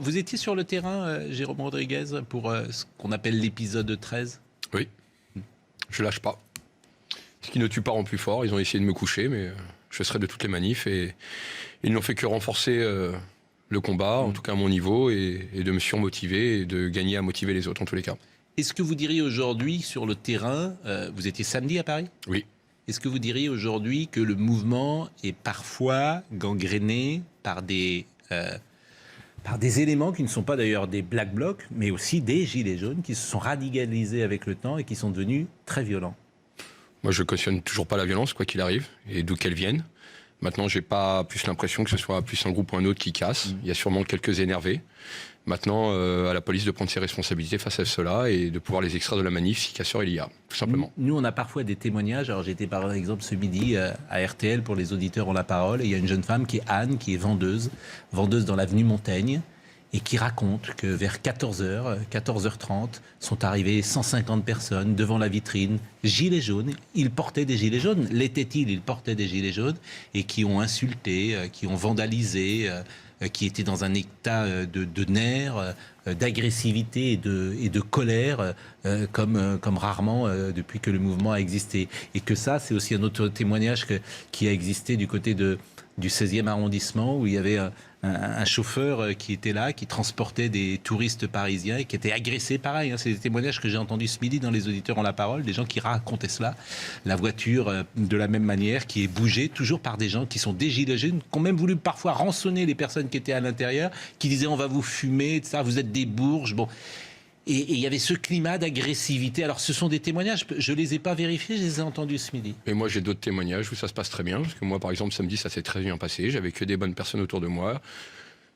Vous étiez sur le terrain, Jérôme Rodriguez, pour ce qu'on appelle l'épisode 13 ? Oui, je lâche pas. Ce qui ne tue pas rend plus fort. Ils ont essayé de me coucher, mais je serai de toutes les manifs. Et ils n'ont fait que renforcer le combat, en tout cas à mon niveau, et de me surmotiver et de gagner à motiver les autres, en tous les cas. Est-ce que vous diriez aujourd'hui, sur le terrain, vous étiez samedi à Paris ? Oui. Est-ce que vous diriez aujourd'hui que le mouvement est parfois gangréné par des éléments qui ne sont pas d'ailleurs des Black Blocs, mais aussi des Gilets jaunes, qui se sont radicalisés avec le temps et qui sont devenus très violents ? Moi, je cautionne toujours pas la violence, quoi qu'il arrive, et d'où qu'elle vienne. Maintenant, j'ai pas plus l'impression que ce soit plus un groupe ou un autre qui casse. Il y a sûrement quelques énervés. Maintenant, à la police de prendre ses responsabilités face à cela et de pouvoir les extraire de la manif si casseur il y a, tout simplement. Nous, on a parfois des témoignages. Alors, j'étais par exemple ce midi à RTL pour les auditeurs ont la parole. Et il y a une jeune femme qui est Anne, qui est vendeuse dans l'avenue Montaigne, et qui raconte que vers 14h, 14h30, sont arrivées 150 personnes devant la vitrine, gilets jaunes. Ils portaient des gilets jaunes. L'était-il ? Ils portaient des gilets jaunes et qui ont insulté, qui ont vandalisé, qui étaient dans un état de nerfs, d'agressivité et de colère, comme rarement depuis que le mouvement a existé. Et que ça, c'est aussi un autre témoignage qui a existé du côté du 16e arrondissement, où il y avait un chauffeur qui était là, qui transportait des touristes parisiens et qui était agressé, pareil. C'est des témoignages que j'ai entendus ce midi dans Les Auditeurs ont la parole, des gens qui racontaient cela. La voiture, de la même manière, qui est bougée, toujours par des gens qui sont des gilets jaunes, qui ont même voulu parfois rançonner les personnes qui étaient à l'intérieur, qui disaient on va vous fumer, etc., vous êtes des bourges. Bon. Et il y avait ce climat d'agressivité. Alors, ce sont des témoignages, je ne les ai pas vérifiés, je les ai entendus ce midi. Et moi, j'ai d'autres témoignages où ça se passe très bien. Parce que moi, par exemple, samedi, ça s'est très bien passé. J'avais que des bonnes personnes autour de moi,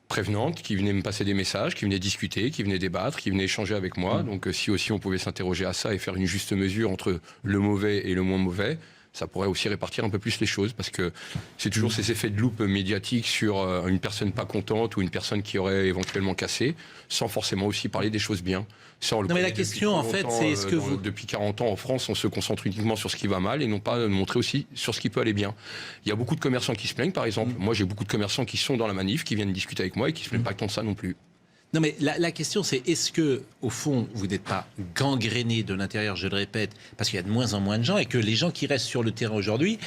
prévenantes, qui venaient me passer des messages, qui venaient discuter, qui venaient débattre, qui venaient échanger avec moi. Donc, si aussi on pouvait s'interroger à ça et faire une juste mesure entre le mauvais et le moins mauvais, ça pourrait aussi répartir un peu plus les choses, parce que c'est toujours ces effets de loupe médiatiques sur une personne pas contente ou une personne qui aurait éventuellement cassé, sans forcément aussi parler des choses bien. Ça, non, mais la question, en fait, c'est est-ce que vous... Depuis 40 ans, en France, on se concentre uniquement sur ce qui va mal et non pas montrer aussi sur ce qui peut aller bien. Il y a beaucoup de commerçants qui se plaignent, par exemple. Moi, j'ai beaucoup de commerçants qui sont dans la manif, qui viennent discuter avec moi et qui se plaignent pas tant de ça non plus. Non, mais la question, c'est est-ce que, au fond, vous n'êtes pas gangréné de l'intérieur, je le répète, parce qu'il y a de moins en moins de gens et que les gens qui restent sur le terrain aujourd'hui,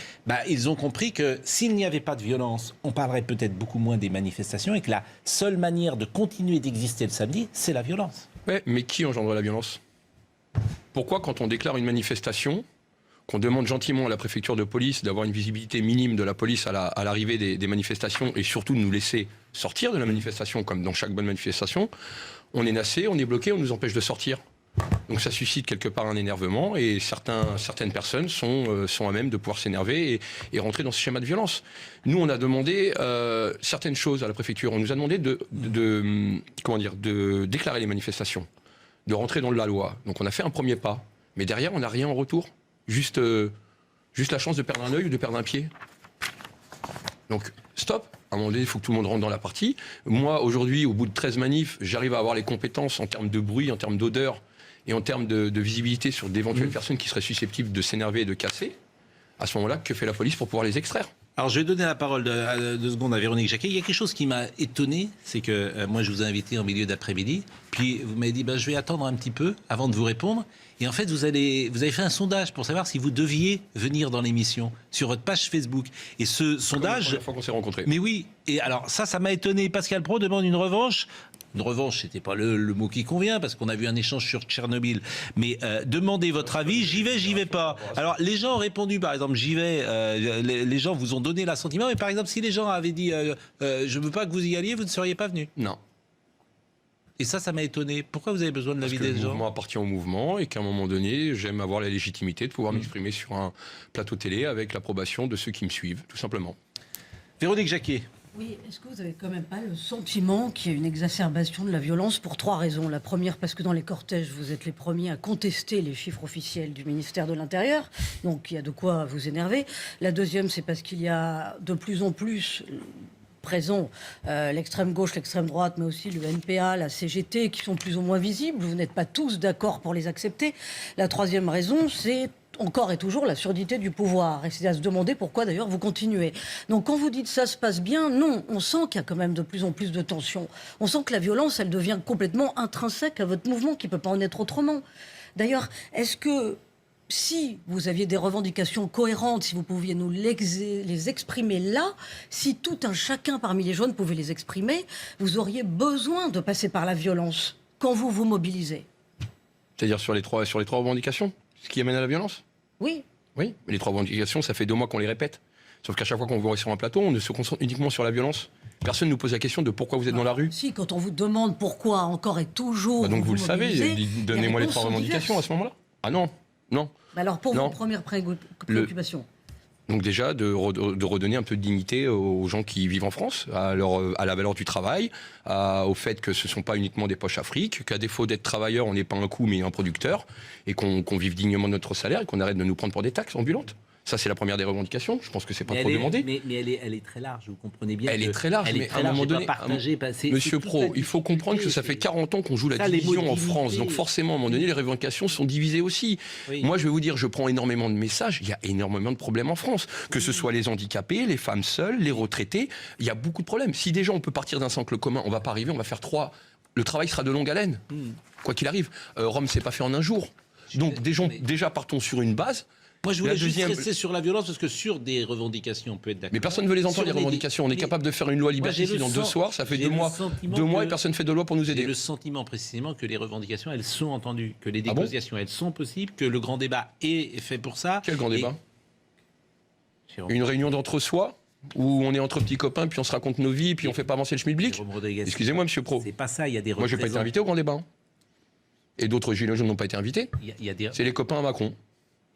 ils ont compris que s'il n'y avait pas de violence, on parlerait peut-être beaucoup moins des manifestations et que la seule manière de continuer d'exister le samedi, c'est la violence. Ouais, mais qui engendre la violence ? Pourquoi, quand on déclare une manifestation, qu'on demande gentiment à la préfecture de police d'avoir une visibilité minime de la police à l'arrivée des manifestations et surtout de nous laisser sortir de la manifestation, comme dans chaque bonne manifestation, on est nassé, on est bloqué, on nous empêche de sortir. Donc ça suscite quelque part un énervement et certaines personnes sont à même de pouvoir s'énerver et rentrer dans ce schéma de violence. Nous, on a demandé certaines choses à la préfecture. On nous a demandé de déclarer les manifestations, de rentrer dans la loi. Donc on a fait un premier pas, mais derrière, on n'a rien en retour. Juste la chance de perdre un œil ou de perdre un pied. Donc, stop. À un moment donné, il faut que tout le monde rentre dans la partie. Moi, aujourd'hui, au bout de 13 manifs, j'arrive à avoir les compétences en termes de bruit, en termes d'odeur et en termes de visibilité sur d'éventuelles personnes qui seraient susceptibles de s'énerver et de casser. À ce moment-là, que fait la police pour pouvoir les extraire ? Alors, je vais donner la parole deux secondes à Véronique Jacquet. Il y a quelque chose qui m'a étonné, c'est que moi, je vous ai invité en milieu d'après-midi, puis vous m'avez dit, je vais attendre un petit peu avant de vous répondre. Et en fait, vous avez fait un sondage pour savoir si vous deviez venir dans l'émission sur votre page Facebook. Et ce sondage... C'est la première fois qu'on s'est rencontrés. Mais oui, et alors ça m'a étonné. Pascal Praud demande une revanche. Une revanche, c'était pas le mot qui convient, parce qu'on a vu un échange sur Tchernobyl. Mais demandez votre avis, j'y vais pas. Alors, les gens ont répondu, par exemple, j'y vais, les gens vous ont donné l'assentiment, mais par exemple, si les gens avaient dit, je veux pas que vous y alliez, vous ne seriez pas venu. Non. Et ça m'a étonné. Pourquoi vous avez besoin de l'avis des gens ? Parce que le mouvement appartient au mouvement et qu'à un moment donné, j'aime avoir la légitimité de pouvoir m'exprimer sur un plateau télé avec l'approbation de ceux qui me suivent, tout simplement. Véronique Jacquet. Oui, est-ce que vous n'avez quand même pas le sentiment qu'il y a une exacerbation de la violence pour 3 raisons ? La première, parce que dans les cortèges, vous êtes les premiers à contester les chiffres officiels du ministère de l'Intérieur, donc il y a de quoi vous énerver. La deuxième, c'est parce qu'il y a de plus en plus présent l'extrême gauche, l'extrême droite, mais aussi le NPA, la CGT, qui sont plus ou moins visibles. Vous n'êtes pas tous d'accord pour les accepter. La troisième raison, c'est encore et toujours la surdité du pouvoir. Et c'est à se demander pourquoi d'ailleurs vous continuez. Donc quand vous dites ça se passe bien, non, on sent qu'il y a quand même de plus en plus de tensions. On sent que la violence, elle devient complètement intrinsèque à votre mouvement, qui ne peut pas en être autrement. D'ailleurs, est-ce que si vous aviez des revendications cohérentes, si vous pouviez nous les exprimer là, si tout un chacun parmi les jeunes pouvait les exprimer, vous auriez besoin de passer par la violence quand vous vous mobilisez? C'est-à-dire sur les trois revendications, ce qui amène à la violence? Oui. Oui, mais les 3 revendications, ça fait 2 mois qu'on les répète. Sauf qu'à chaque fois qu'on vous voit sur un plateau, on ne se concentre uniquement sur la violence. Personne ne nous pose la question de pourquoi vous êtes dans la rue. Si, quand on vous demande pourquoi encore et toujours... Donc vous le mobilisez, savez, donnez-moi les 3 revendications à ce moment-là. Ah non, non. Alors pour Non. vos premières préoccupations. Donc déjà, de redonner un peu de dignité aux gens qui vivent en France, à la valeur du travail, au fait que ce ne sont pas uniquement des poches à fric, qu'à défaut d'être travailleur, on n'est pas un coût mais un producteur, et qu'on vive dignement de notre salaire et qu'on arrête de nous prendre pour des taxes ambulantes. Ça, c'est la première des revendications. Je pense que c'est pas trop demandé. Mais elle est très large, vous comprenez bien. Elle est très large, mais à un moment donné, Monsieur Pro, il faut comprendre que ça fait 40 ans qu'on joue la division en France. Donc forcément, à un moment donné, les revendications sont divisées aussi. Oui. Moi, je vais vous dire, je prends énormément de messages. Il y a énormément de problèmes en France. Que ce soit les handicapés, les femmes seules, les retraités. Il y a beaucoup de problèmes. Si déjà on peut partir d'un socle commun, on va pas arriver, on va faire 3. Le travail sera de longue haleine, quoi qu'il arrive. Rome, c'est pas fait en un jour. Donc déjà partons sur une base. Moi, je voulais juste rester sur la violence, parce que sur des revendications, on peut être d'accord. Mais personne ne veut les entendre, les revendications. On est capable de faire une loi liberticide en 2 soirs. Ça fait 2 mois. 2 mois et personne ne fait de loi pour nous aider. J'ai le sentiment précisément que les revendications, elles sont entendues, que les négociations, elles sont possibles, que le grand débat est fait pour ça. Quel grand débat? Une réunion d'entre-soi où on est entre petits copains, puis on se raconte nos vies, puis on fait pas avancer le schmilblick. Excusez-moi, monsieur Pro. C'est pas ça, il y a des Moi, je n'ai pas été invité au grand débat. Et d'autres gilets jaunes n'ont pas été invités. C'est les copains à Macron.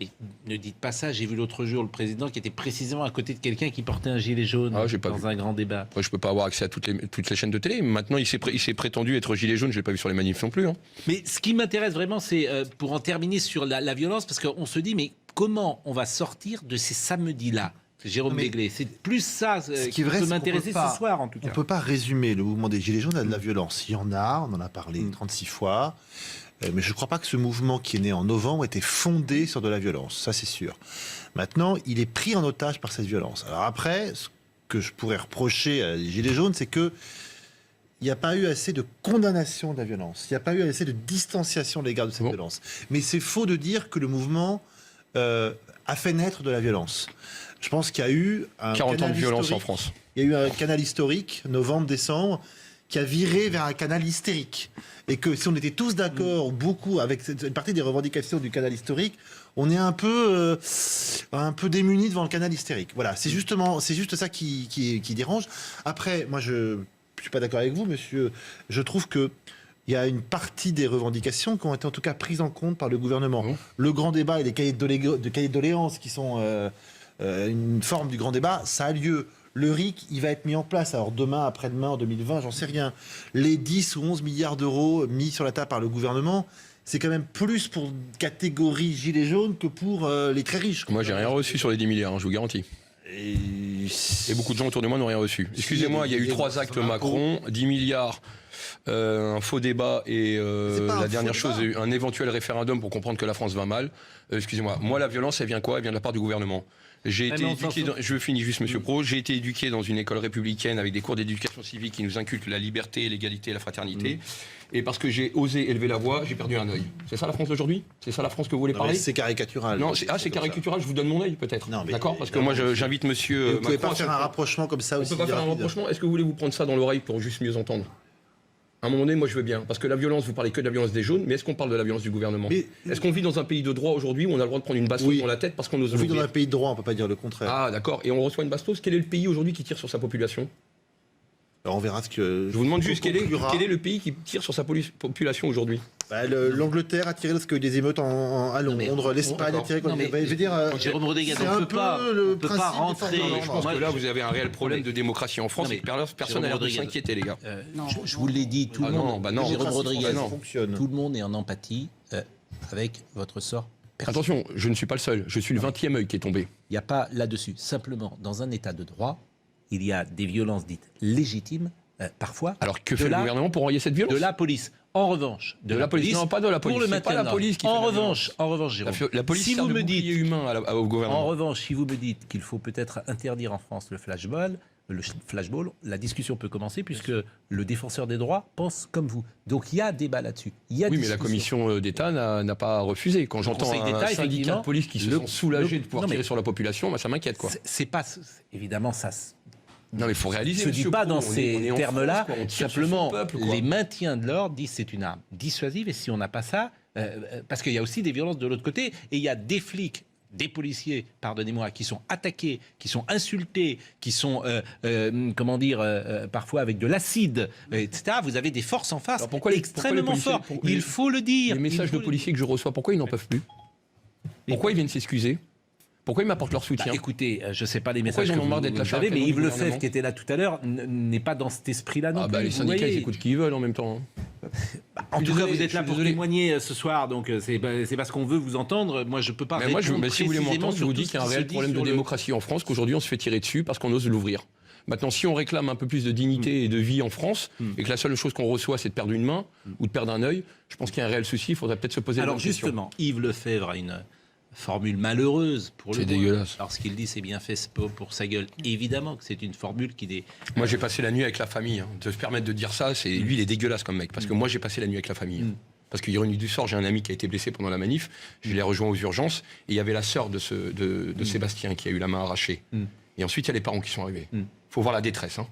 Mais ne dites pas ça, j'ai vu l'autre jour le président qui était précisément à côté de quelqu'un qui portait un gilet jaune dans un grand débat. Moi, je ne peux pas avoir accès à toutes les chaînes de télé. Maintenant, il s'est prétendu être gilet jaune, je ne l'ai pas vu sur les manifs non plus. Hein. Mais ce qui m'intéresse vraiment, c'est pour en terminer sur la violence, parce qu'on se dit, mais comment on va sortir de ces samedis-là? Jérôme Béglé, c'est plus ça qui peut m'intéresser ce soir, en tout cas. On ne peut pas résumer le mouvement des Gilets jaunes à de la violence. Il y en a, on en a parlé 36 fois. Mais je ne crois pas que ce mouvement qui est né en novembre était fondé sur de la violence, ça c'est sûr. Maintenant, il est pris en otage par cette violence. Alors après, ce que je pourrais reprocher à les Gilets jaunes, c'est que il n'y a pas eu assez de condamnation de la violence. Il n'y a pas eu assez de distanciation à l'égard de cette violence. Mais c'est faux de dire que le mouvement a fait naître de la violence. Je pense qu'il y a eu 40 ans de violence en France. Il y a eu un canal historique, novembre-décembre, qui a viré vers un canal hystérique. Et que si on était tous d'accord, beaucoup, avec une partie des revendications du canal historique, on est un peu démunis devant le canal hystérique. Voilà, c'est juste ça qui dérange. Après, moi, je suis pas d'accord avec vous, monsieur. Je trouve que il y a une partie des revendications qui ont été en tout cas prises en compte par le gouvernement. Le grand débat et les cahiers de doléances qui sont une forme du grand débat, ça a lieu. Le RIC, il va être mis en place. Alors demain, après-demain, en 2020, j'en sais rien. Les 10 ou 11 milliards d'euros mis sur la table par le gouvernement, c'est quand même plus pour catégorie gilets jaunes que pour les très riches. Moi, j'ai rien reçu sur les 10 milliards, hein, je vous garantis. Et beaucoup de gens autour de moi n'ont rien reçu. Excusez-moi, il y a eu 3 actes Macron, 10 milliards, un faux débat et la dernière chose, un éventuel référendum pour comprendre que la France va mal. Excusez-moi, moi, la violence, elle vient quoi? Elle vient de la part du gouvernement. J'ai été éduqué, je finis juste, monsieur Pro, j'ai été éduqué dans une école républicaine avec des cours d'éducation civique qui nous inculquent la liberté, l'égalité et la fraternité. Et parce que j'ai osé élever la voix, j'ai perdu un œil. C'est ça la France d'aujourd'hui? C'est ça la France que vous voulez parler? C'est caricatural. Non, c'est caricatural, je vous donne mon œil peut-être. D'accord? Parce que moi j'invite monsieur. Vous ne pouvez pas faire un rapprochement comme ça aussi. On peut pas faire un rapprochement. Est-ce que vous voulez vous prendre ça dans l'oreille pour juste mieux entendre? À un moment donné, moi je veux bien. Parce que la violence, vous parlez que de la violence des jaunes, mais est-ce qu'on parle de la violence du gouvernement? Est-ce qu'on vit dans un pays de droit aujourd'hui où on a le droit de prendre une bastos dans la tête parce qu'on ose? On vit dans un pays de droit, on ne peut pas dire le contraire. Ah d'accord, et on reçoit une bastos. Quel est le pays aujourd'hui qui tire sur sa population? Alors on verra ce que... Je vous demande juste quel est le pays qui tire sur sa population aujourd'hui? L'Angleterre a tiré parce qu'il y a eu des émeutes à Londres, l'Espagne a tiré... Je veux dire, Jérôme Rodriguez, c'est un peu le peut pas rentrer... Je pense que là, vous avez un réel problème de démocratie en France et personne n'a l'air de s'inquiéter, les gars. Je vous l'ai dit, tout le monde... Jérôme Rodriguez, tout le monde est en empathie avec votre sort personnel. Attention, je ne suis pas le seul. Je suis le 20e œil qui est tombé. Il n'y a pas là-dessus. Simplement, dans un état de droit, il y a des violences dites légitimes, parfois. Alors que fait le gouvernement pour enrayer cette violence? De la police. En revanche, De la police. Non, pas de la police. Pour le C'est maintien pas la de l'ordre. police qui fait En la revanche, violence. Jérôme, La police si sert vous de me bouclier dites, humain au gouvernement. en revanche, si vous me dites qu'il faut peut-être interdire en France le flashball, la discussion peut commencer puisque le défenseur des droits pense comme vous. Donc il y a débat là-dessus. Il y a Oui, mais la discussion. commission d'État n'a pas refusé. Quand j'entends Conseil un d'État, syndicat effectivement, de police qui se le- sent soulagé le- de pouvoir non, mais- tirer sur la population, bah, ça m'inquiète, quoi. C'est pas évidemment ça. Non, mais il faut réaliser. Se dit monsieur pas Pro, dans on ces est en termes-là. France, quoi. On tire sur Simplement, son peuple, quoi. les maintiens de l'ordre disent c'est une arme dissuasive et si on n'a pas ça, parce qu'il y a aussi des violences de l'autre côté et il y a des flics, des policiers, pardonnez-moi, qui sont attaqués, qui sont insultés, qui sont, parfois avec de l'acide, etc. Vous avez des forces en face Alors pourquoi les extrêmement policiers- fortes. pourquoi Il faut le dire. Les messages Il faut de policiers que je reçois, pourquoi ils n'en peuvent plus? Pourquoi ils viennent s'excuser? Pourquoi ils m'apportent leur soutien? Écoutez, je ne sais pas les Pourquoi messages ils en que ont marre vous, d'être vous lâchés savez, après mais le Yves gouvernement Lefebvre, qui était là tout à l'heure, n'est pas dans cet esprit-là non Ah bah plus. les vous syndicats, ils voyez. écoutent qui ils veulent en même temps. En Je tout suis cas, désolé, vous êtes là je suis pour désolé. témoigner ce soir, donc c'est parce qu'on veut vous entendre. Moi, je peux pas Mais répondre moi, si vous voulez précisément m'entendre, je vous sur dis tout qu'il y a un ce qui réel se dit problème de sur le- démocratie en France, qu'aujourd'hui on se fait tirer dessus parce qu'on ose l'ouvrir. Maintenant, si on réclame un peu plus de dignité et de vie en France, et que la seule chose qu'on reçoit, c'est de perdre une main ou de perdre un œil, je pense qu'il y a un réel souci, il faudrait peut-être se poser Alors la question. justement, Yves Lefebvre a une formule malheureuse pour le C'est moins. dégueulasse. Alors ce qu'il dit, c'est bien fait, c'est pas pour sa gueule. Évidemment que c'est une formule qui est... Moi, j'ai passé la nuit avec la famille. De se permettre de dire ça, lui, il est dégueulasse comme mec. Parce que moi, j'ai passé la nuit avec la famille. Parce qu'ironie du sort, j'ai un ami qui a été blessé pendant la manif. Je l'ai rejoint aux urgences. Et il y avait la sœur de Sébastien qui a eu la main arrachée. Et ensuite, il y a les parents qui sont arrivés. Il faut voir la détresse. Hein.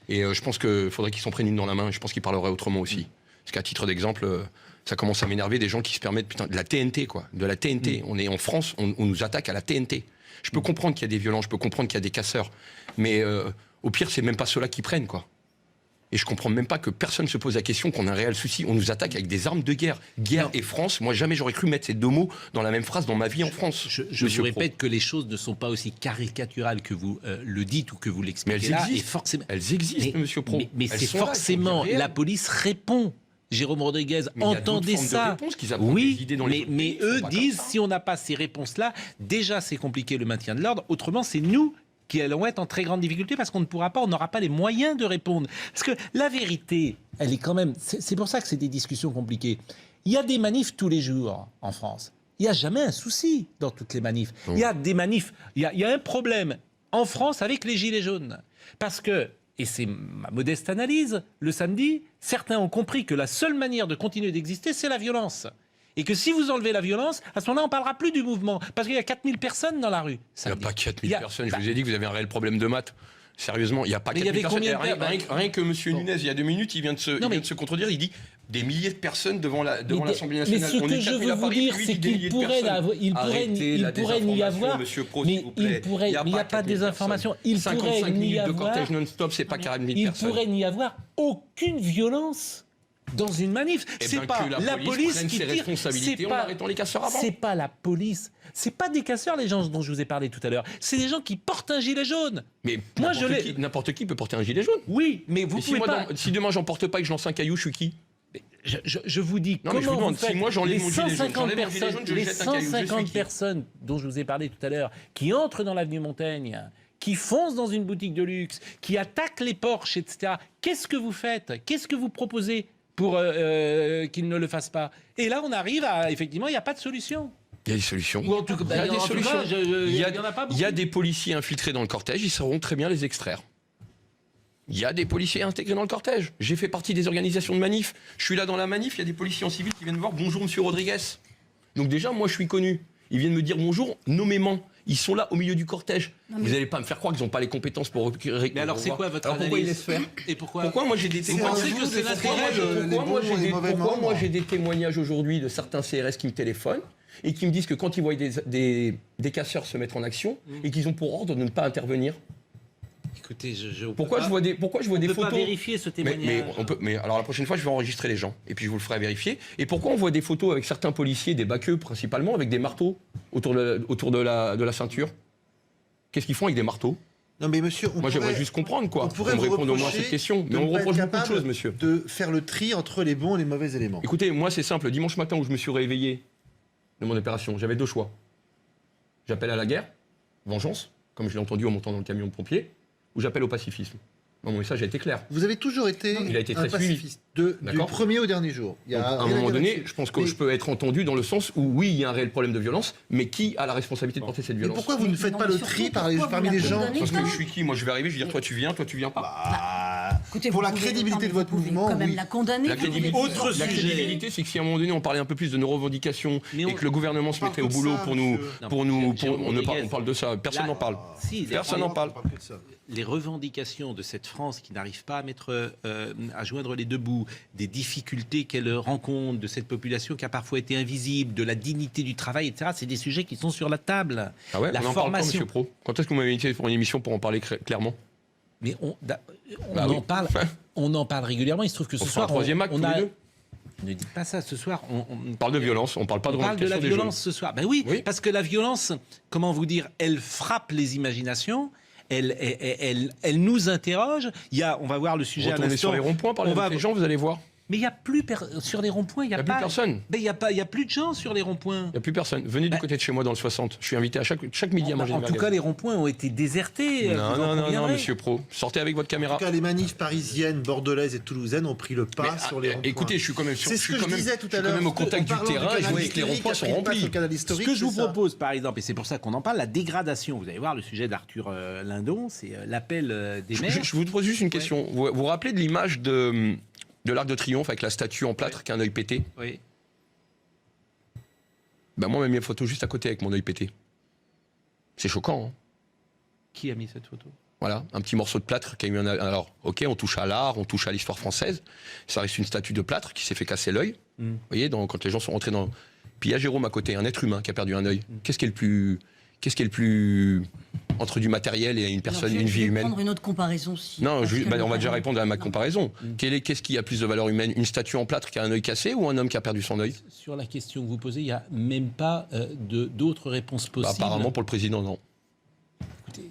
Et je pense qu'il faudrait qu'ils s'en prennent une dans la main. Je pense qu'ils parleraient autrement aussi. Parce qu'à titre d'exemple, ça commence à m'énerver des gens qui se permettent de la TNT, quoi. De la TNT. On est en France, on nous attaque à la TNT. Je peux comprendre qu'il y a des violences, je peux comprendre qu'il y a des casseurs. Mais au pire, c'est même pas ceux-là qui prennent, quoi. Et je comprends même pas que personne se pose la question qu'on a un réel souci. On nous attaque avec des armes de guerre. Guerre et France, moi jamais j'aurais cru mettre ces deux mots dans la même phrase dans ma vie en France. Je Monsieur vous Pro. répète que les choses ne sont pas aussi caricaturales que vous le dites ou que vous Mais l'expliquez elles là. existent. Et forcément... Elles existent, Mais- monsieur Pro. Mais Elles c'est sont là, elles sont forcément... bien réelles. La police répond. Jérôme Rodriguez, Mais il y a entendez d'autres formes de ça. réponses qu'ils apportent Oui, des idées dans les autres mais pays, ils eux sont pas disent comme ça. si on n'a pas ces réponses-là, déjà c'est compliqué le maintien de l'ordre. Autrement, c'est nous qui allons être en très grande difficulté parce qu'on ne pourra pas, on n'aura pas les moyens de répondre. Parce que la vérité, elle est quand même... C'est pour ça que c'est des discussions compliquées. Il y a des manifs tous les jours en France. Il n'y a jamais un souci dans toutes les manifs. Il y a des manifs, il y a un problème en France avec les Gilets jaunes. Parce que, et c'est ma modeste analyse, le samedi, certains ont compris que la seule manière de continuer d'exister, c'est la violence. Et que si vous enlevez la violence, à ce moment-là, on ne parlera plus du mouvement. Parce qu'il y a 4000 personnes dans la rue. Il n'y a samedi. pas 4000 Il y a- personnes. Je vous ai dit que vous avez un réel problème de maths. Sérieusement, il n'y a pas Mais il y 4000 avait personnes. combien de Rien, personnes rien que M. Nunez, il y a 2 minutes, il vient de se contredire. Il dit des milliers de personnes devant l'Assemblée nationale. Mais ce On que est je 4000 veux à vous Paris, dire, lui, c'est dit des milliers qu'il de pourrait, personnes. il Arrêtez la pourrait n'y désinformation, avoir, Monsieur Pro, mais s'il vous plaît. il n'y a pas de désinformation. Il pourrait 55 n'y minutes de avoir, cortège non-stop, c'est pas 40 000 il personnes. pourrait n'y avoir aucune violence dans une manif. Eh C'est ben, pas que la police prenne qui ses tire. responsabilités C'est en pas, arrêtant les casseurs avant. c'est pas la police. C'est pas des casseurs les gens dont je vous ai parlé tout à l'heure. C'est des gens qui portent un gilet jaune. Mais Moi, n'importe qui peut porter un gilet jaune. Oui, mais vous Et si, pouvez pas. si demain j'en porte pas et que je lance un caillou, je suis qui? Je vous dis Non, mais je vous comment demande, vous faites si moi, j'enlève les mon gilet jaune, 150 j'enlève mon gilet personnes, jaune, je les jette un caillou, je suis 150 qui? personnes dont je vous ai parlé tout à l'heure, qui entrent dans l'avenue Montaigne, qui foncent dans une boutique de luxe, qui attaquent les Porsche, etc. Qu'est-ce que vous faites? Qu'est-ce que vous proposez pour qu'ils ne le fassent pas? Et là, on arrive à effectivement, il n'y a pas de solution. Il y a des solutions. Ou en tout cas, Il y a des en tout solutions. cas, Il y en a pas beaucoup. a des policiers infiltrés dans le cortège, ils sauront très bien les extraire. Il y a des policiers intégrés dans le cortège. J'ai fait partie des organisations de manif. Je suis là dans la manif, il y a des policiers en civil qui viennent me voir. Bonjour, monsieur Rodriguez. Donc déjà, moi, je suis connu. Ils viennent me dire bonjour nommément. Ils sont là au milieu du cortège. Vous n'allez pas me faire croire qu'ils n'ont pas les compétences pour... Mais alors, c'est quoi votre alors, pourquoi ils analyse laissent faire? Et pourquoi Pourquoi moi j'ai des Vous pensez que c'est l'intérêt Pourquoi moi j'ai des témoignages aujourd'hui de certains CRS qui me téléphonent et qui me disent que quand ils voient des casseurs se mettre en action et qu'ils ont pour ordre de ne pas intervenir? Écoutez, Pourquoi je vois des on peut photos? pas vérifier ce témoignage. Mais alors la prochaine fois je vais enregistrer les gens et puis je vous le ferai vérifier. Et pourquoi on voit des photos avec certains policiers, des baqueux principalement, avec des marteaux autour de la ceinture? Qu'est-ce qu'ils font avec des marteaux? Non mais monsieur, Moi j'aimerais juste comprendre quoi. on pourrait Qu'on me vous réponde au moins à reprocher cette question. de Mais on ne pas reproche être beaucoup de capable choses, monsieur. de faire le tri entre les bons et les mauvais éléments. Écoutez, moi c'est simple. Dimanche matin où je me suis réveillé de mon opération, j'avais 2 choix. J'appelle à la guerre, vengeance, comme je l'ai entendu en montant dans le camion de pompiers, ou j'appelle au pacifisme. Mon message a été clair. Vous avez toujours été Il a été très un pacifiste, du D'accord. premier au dernier jour. Il y Donc, a à un rien moment dire donné, là-dessus. je pense que Mais- je peux être entendu dans le sens où, oui, il y a un réel problème de violence, mais qui a la responsabilité de porter cette Mais violence? pourquoi vous ne faites non, pas mais le surtout, tri parmi pourquoi les vous la gens condamnez Parce que pas je suis qui? Moi, je vais arriver, je vais dire, toi, tu viens pas. Écoutez, Pour vous la pouvez- crédibilité non, mais de votre vous pouvez mouvement, quand même oui. la condamner. La vous crédibilité, pouvez- Autre la sujet. crédibilité, c'est que si à un moment donné, on parlait un peu plus de nos revendications Mais et on- que le gouvernement se parle mettait que au de boulot ça, pour nous, monsieur. on parle de ça, personne Là- n'en parle. Si, Personne n'en parle. les revendications de cette France qui n'arrive pas à mettre, à joindre les deux bouts, des difficultés qu'elle rencontre, de cette population qui a parfois été invisible, de la dignité du travail, etc. C'est des sujets qui sont sur la table. Ah ouais, La on en parle pas, formation. monsieur Pro. Quand est-ce que vous m'avez invité pour une émission pour en parler clairement? Mais on Bah en oui. parle. On en parle régulièrement. Il se trouve que ce On fera soir, un troisième acte on tous les a. deux. Ne dites pas ça. Ce soir, On parle de violence, on parle pas de on parle de la revendication des violence ce soir. Ben oui, Oui. parce que la violence, comment vous dire, elle frappe les imaginations. Elle nous interroge. On va voir le sujet jeunes. à Retournez l'instant. sur les ronds-points, parlez On va- avec les gens, vous allez voir. Mais il n'y a plus sur les ronds-points. Il Il n'y a plus personne. Il y a plus de gens sur les ronds-points. Il n'y a plus personne. Venez du Bah- côté de chez moi dans le 60. Je suis invité à chaque midi à manger En une tout merguez. cas, les ronds-points ont été désertés. Non, vous en non, conviendrez. monsieur Pro. Sortez avec votre En caméra. tout cas, les manifs parisiennes, bordelaises et toulousaines ont pris le pas Mais, sur les ronds-points. écoutez, je suis quand même sur. C'est ce que je disais tout à Je suis l'heure. quand même au contact En du parlant terrain et je canal vois que les ronds-points sont historique, remplis. le canal Ce historique, que je vous c'est ça. propose, par exemple, et c'est pour ça qu'on en parle, la dégradation. Vous allez voir le sujet d'Arthur Lindon, c'est l'appel des maires. Je vous pose juste une question. Vous vous rappelez de l'image de l'Arc de Triomphe avec la statue en plâtre qui a un œil pété? Oui. Ben moi, on m'a mis une photo juste à côté avec mon œil pété. C'est choquant, hein. Qui a mis cette photo? Voilà, un petit morceau de plâtre qui a eu un... Alors, ok, on touche à l'art, on touche à l'histoire française. Ça reste une statue de plâtre qui s'est fait casser l'œil. Vous voyez, quand les gens sont rentrés dans... Puis il y a Jérôme à côté, un être humain qui a perdu un œil. Qu'est-ce qui est le plus... Entre du matériel et une personne, Alors, une je vie vais humaine? prendre une autre comparaison. Si, Non, parce que on va déjà notamment- répondre à ma Non. comparaison. Qu'est-ce qui a plus de valeur humaine? Une statue en plâtre qui a un œil cassé ou un homme qui a perdu son œil? Sur la question que vous posez, il n'y a même pas d'autres réponses Bah, possibles. apparemment, pour le président, non. Écoutez,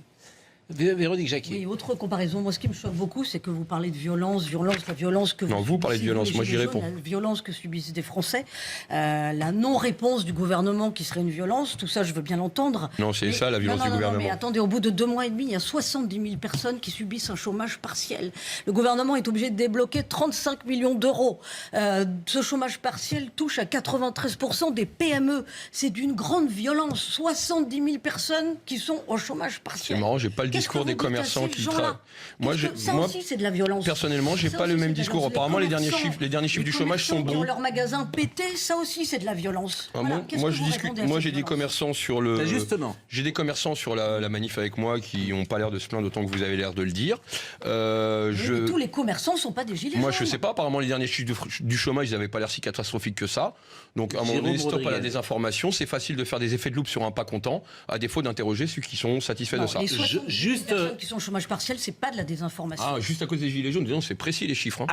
Véronique Jacquier. Oui, autre comparaison. Moi, ce qui me choque beaucoup, c'est que vous parlez de violence, la violence que Non, vous parlez de subissez, violence, les moi, j'y Gilets réponds. jaunes, la violence que subissent des Français, la non-réponse du gouvernement qui serait une violence, tout ça, je veux bien l'entendre. Non, c'est ça, la violence non, du non, gouvernement. Non, mais attendez, au bout de 2 mois et demi, il y a 70 000 personnes qui subissent un chômage partiel. Le gouvernement est obligé de débloquer 35 millions d'euros. Ce chômage partiel touche à 93% des PME. C'est d'une grande violence. 70 000 personnes qui sont au chômage C'est partiel. marrant, j'ai pas le Qu'est-ce discours que des vous dites à commerçants ces qui gens-là? travaillent. Moi, Ça aussi, c'est de la violence. personnellement, j'ai Ça pas aussi, le c'est même de la discours. violence. Apparemment, les derniers commerçants, chiffres du chômage sont commerçants qui ont bons. leur magasin pété, ça aussi, c'est de la violence. Ah Voilà. bon Qu'est-ce moi, que je vous discute. répondez à Moi, cette j'ai des violence commerçants sur le. Ben, justement. J'ai des commerçants sur la manif avec moi qui n'ont pas l'air de se plaindre autant que vous avez l'air de le dire. Oui, mais tous les commerçants ne sont pas des gilets Moi, jaunes. je sais pas. Apparemment, les derniers chiffres du chômage, ils n'avaient pas l'air si catastrophiques que ça. Donc, à un moment Jérôme donné, stop à la Rodriguez. désinformation. C'est facile de faire des effets de loupe sur un pas content, à défaut d'interroger ceux qui sont satisfaits Non, de ça. les 70 000 Juste, personnes qui sont au chômage partiel, c'est pas de la désinformation. Ah, juste à cause des gilets jaunes, disons, c'est précis les chiffres. Hein.